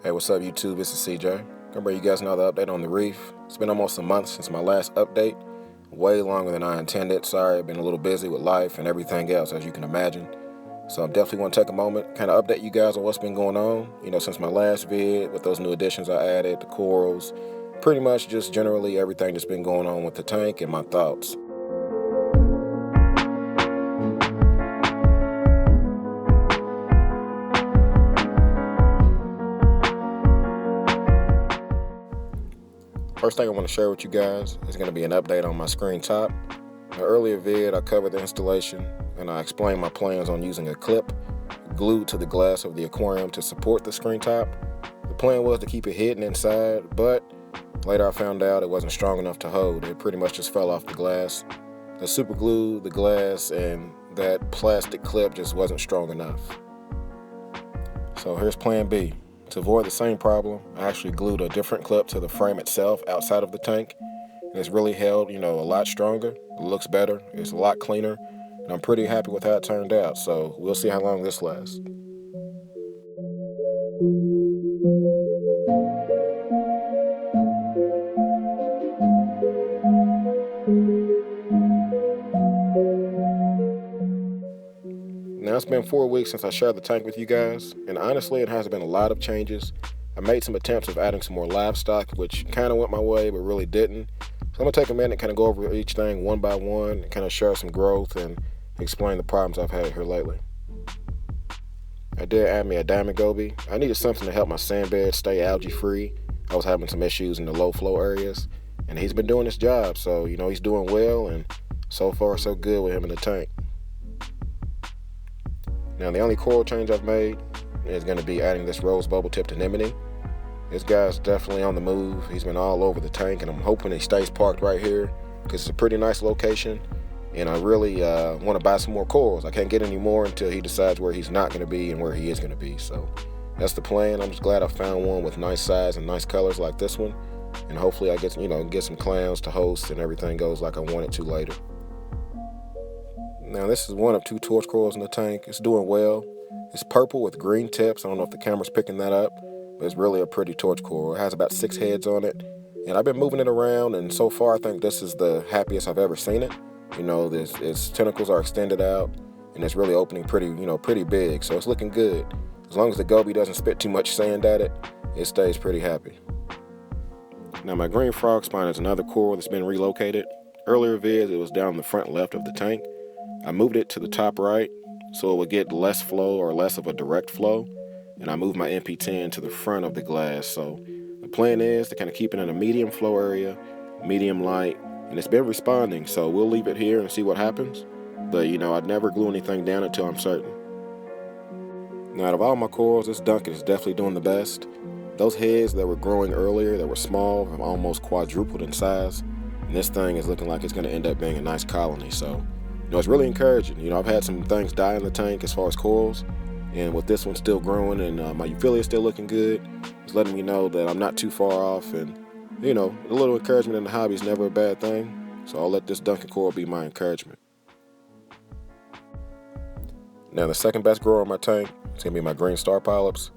Hey, what's up, YouTube? This is CJ. Gonna bring you guys another update on the Reef. It's been almost a month since my last update. Way longer than I intended. Sorry, I've been a little busy with life and everything else, as you can imagine. So I'm definitely want to take a moment, kind of update you guys on what's been going on. Since my last vid, with those new additions I added, the corals, pretty much just generally everything that's been going on with the tank and my thoughts. First thing I want to share with you guys is going to be an update on my screen top. In an earlier vid, I covered the installation and I explained my plans on using a clip glued to the glass of the aquarium to support the screen top. The plan was to keep it hidden inside, but later I found out it wasn't strong enough to hold. It pretty much just fell off the glass. The super glue, the glass, and that plastic clip just wasn't strong enough. So here's plan B. To avoid the same problem, I actually glued a different clip to the frame itself outside of the tank. And it's really held, a lot stronger. It looks better. It's a lot cleaner. And I'm pretty happy with how it turned out. So we'll see how long this lasts. Now, it's been 4 weeks since I shared the tank with you guys, and honestly, it has been a lot of changes. I made some attempts of adding some more livestock, which kind of went my way, but really didn't. So I'm going to take a minute and kind of go over each thing one by one, and kind of share some growth and explain the problems I've had here lately. I did add me a diamond goby. I needed something to help my sand bed stay algae-free. I was having some issues in the low flow areas, and he's been doing his job, so, he's doing well, and so far, so good with him in the tank. Now, the only coral change I've made is going to be adding this rose bubble-tipped anemone. This guy's definitely on the move. He's been all over the tank, and I'm hoping he stays parked right here because it's a pretty nice location, and I really want to buy some more corals. I can't get any more until he decides where he's not going to be and where he is going to be. So that's the plan. I'm just glad I found one with nice size and nice colors like this one, and hopefully I get some clowns to host and everything goes like I want it to later. Now, this is one of 2 torch corals in the tank. It's doing well. It's purple with green tips. I don't know if the camera's picking that up, but it's really a pretty torch coral. It has about 6 heads on it, and I've been moving it around, and so far I think this is the happiest I've ever seen it. Its tentacles are extended out, and it's really opening pretty big, so it's looking good. As long as the goby doesn't spit too much sand at it, it stays pretty happy. Now, my green frog spine is another coral that's been relocated. Earlier vids, it was down the front left of the tank. I moved it to the top right so it would get less flow or less of a direct flow, and I moved my MP10 to the front of the glass. So the plan is to kind of keep it in a medium flow area, medium light, and it's been responding, so we'll leave it here and see what happens. But I'd never glue anything down until I'm certain. Now, out of all my corals, this Duncan is definitely doing the best. Those heads that were growing earlier that were small have almost quadrupled in size, and this thing is looking like it's going to end up being a nice colony. So it's really encouraging. I've had some things die in the tank as far as corals, and with this one still growing and my euphyllia still looking good, it's letting me know that I'm not too far off, and a little encouragement in the hobby is never a bad thing, so I'll let this Duncan coral be my encouragement. Now, the second best grower in my tank is going to be my green star polyps.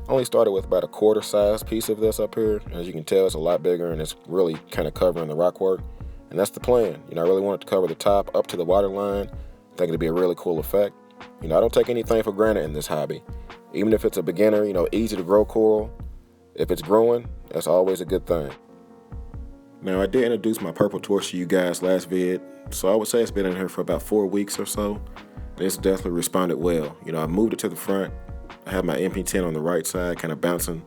I only started with about a quarter size piece of this up here, and as you can tell, it's a lot bigger and it's really kind of covering the rock work. And that's the plan. I really want it to cover the top up to the water line. I think it'd be a really cool effect. I don't take anything for granted in this hobby. Even if it's a beginner, easy to grow coral, if it's growing, that's always a good thing. Now, I did introduce my purple torch to you guys last vid, so I would say it's been in here for about 4 weeks or so. It's definitely responded well. I moved it to the front. I have my MP10 on the right side, kind of bouncing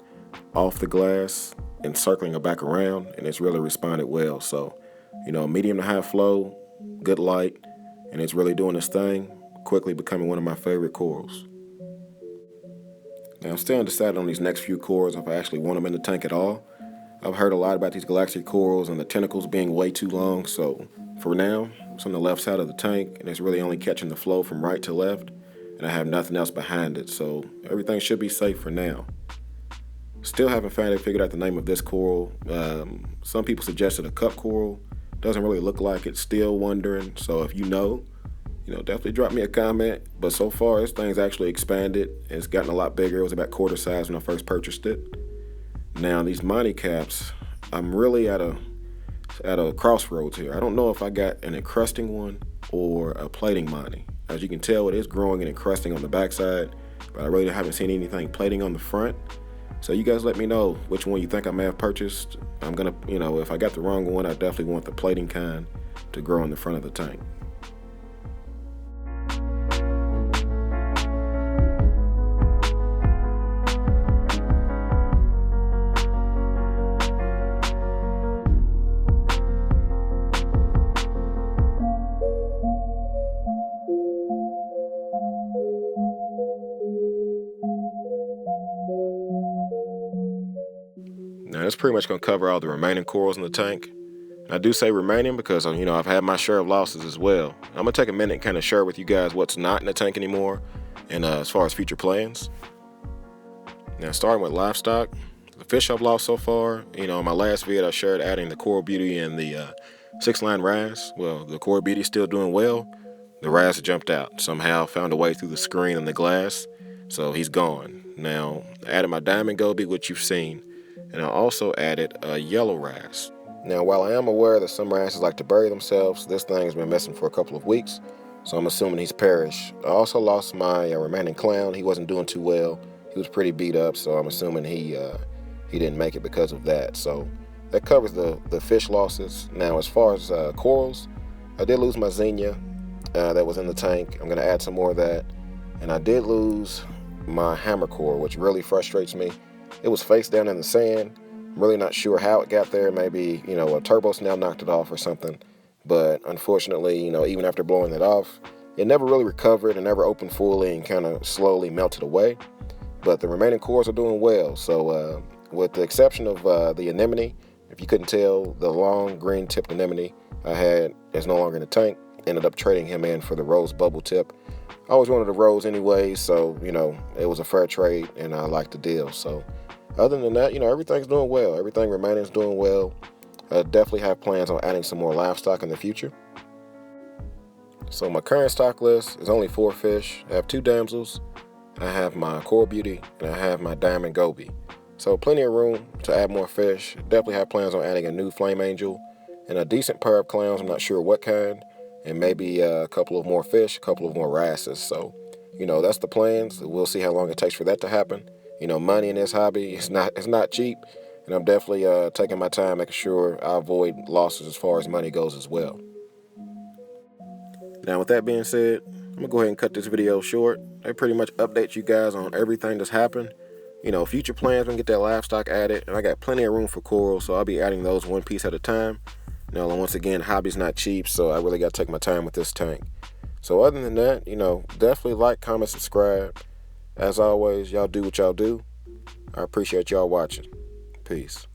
off the glass and circling it back around, and it's really responded well. So, medium to high flow, good light, and it's really doing its thing, quickly becoming one of my favorite corals. Now, I'm still undecided on these next few corals if I actually want them in the tank at all. I've heard a lot about these galactic corals and the tentacles being way too long, so for now, it's on the left side of the tank, and it's really only catching the flow from right to left, and I have nothing else behind it, so everything should be safe for now. Still haven't figured out the name of this coral. Some people suggested a cup coral. Doesn't really look like it. Still wondering. So if definitely drop me a comment. But so far, this thing's actually expanded. It's gotten a lot bigger. It was about quarter size when I first purchased it. Now these money caps, I'm really at a crossroads here. I don't know if I got an encrusting one or a plating money. As you can tell, it is growing and encrusting on the backside, but I really haven't seen anything plating on the front. So you guys let me know which one you think I may have purchased. I'm gonna, if I got the wrong one, I definitely want the plating kind to grow in the front of the tank. Now that's pretty much gonna cover all the remaining corals in the tank. I do say remaining because, I've had my share of losses as well. I'm going to take a minute and kind of share with you guys what's not in the tank anymore and as far as future plans. Now, starting with livestock, the fish I've lost so far, in my last video I shared adding the Coral Beauty and the 6-line wrasse. Well, the Coral Beauty's still doing well. The wrasse jumped out, somehow found a way through the screen and the glass, so he's gone. Now, I added my diamond goby, which you've seen, and I also added a yellow wrasse. Now, while I am aware that some wrasses like to bury themselves, this thing has been missing for a couple of weeks, so I'm assuming he's perished. I also lost my remaining clown. He wasn't doing too well. He was pretty beat up, so I'm assuming he didn't make it because of that. So that covers the fish losses. Now, as far as corals, I did lose my xenia that was in the tank. I'm going to add some more of that. And I did lose my hammer coral, which really frustrates me. It was face down in the sand. I'm really not sure how it got there. Maybe, a turbo snap knocked it off or something. But unfortunately, even after blowing it off, it never really recovered and never opened fully and kind of slowly melted away. But the remaining cores are doing well. So with the exception of the anemone, if you couldn't tell, the long green tipped anemone I had is no longer in the tank. Ended up trading him in for the rose bubble tip. I always wanted a rose anyway, so, it was a fair trade and I liked the deal. So other than that, everything's doing well. Everything remaining is doing well. I definitely have plans on adding some more livestock in the future. So my current stock list is only 4 fish. I have 2 damsels, I have my Coral Beauty, and I have my Diamond Goby. So plenty of room to add more fish. Definitely have plans on adding a new Flame Angel and a decent pair of clowns. I'm not sure what kind. And maybe a couple of more fish, a couple of more wrasses. So, that's the plans. We'll see how long it takes for that to happen. Money in this hobby is not cheap, and I'm definitely taking my time, making sure I avoid losses as far as money goes as well. Now, with that being said, I'm gonna go ahead and cut this video short. I pretty much update you guys on everything that's happened. Future plans, I'm gonna get that livestock added, and I got plenty of room for coral, so I'll be adding those one piece at a time. Now, once again, hobby's not cheap, so I really got to take my time with this tank. So other than that, definitely like, comment, subscribe. As always, y'all do what y'all do. I appreciate y'all watching. Peace.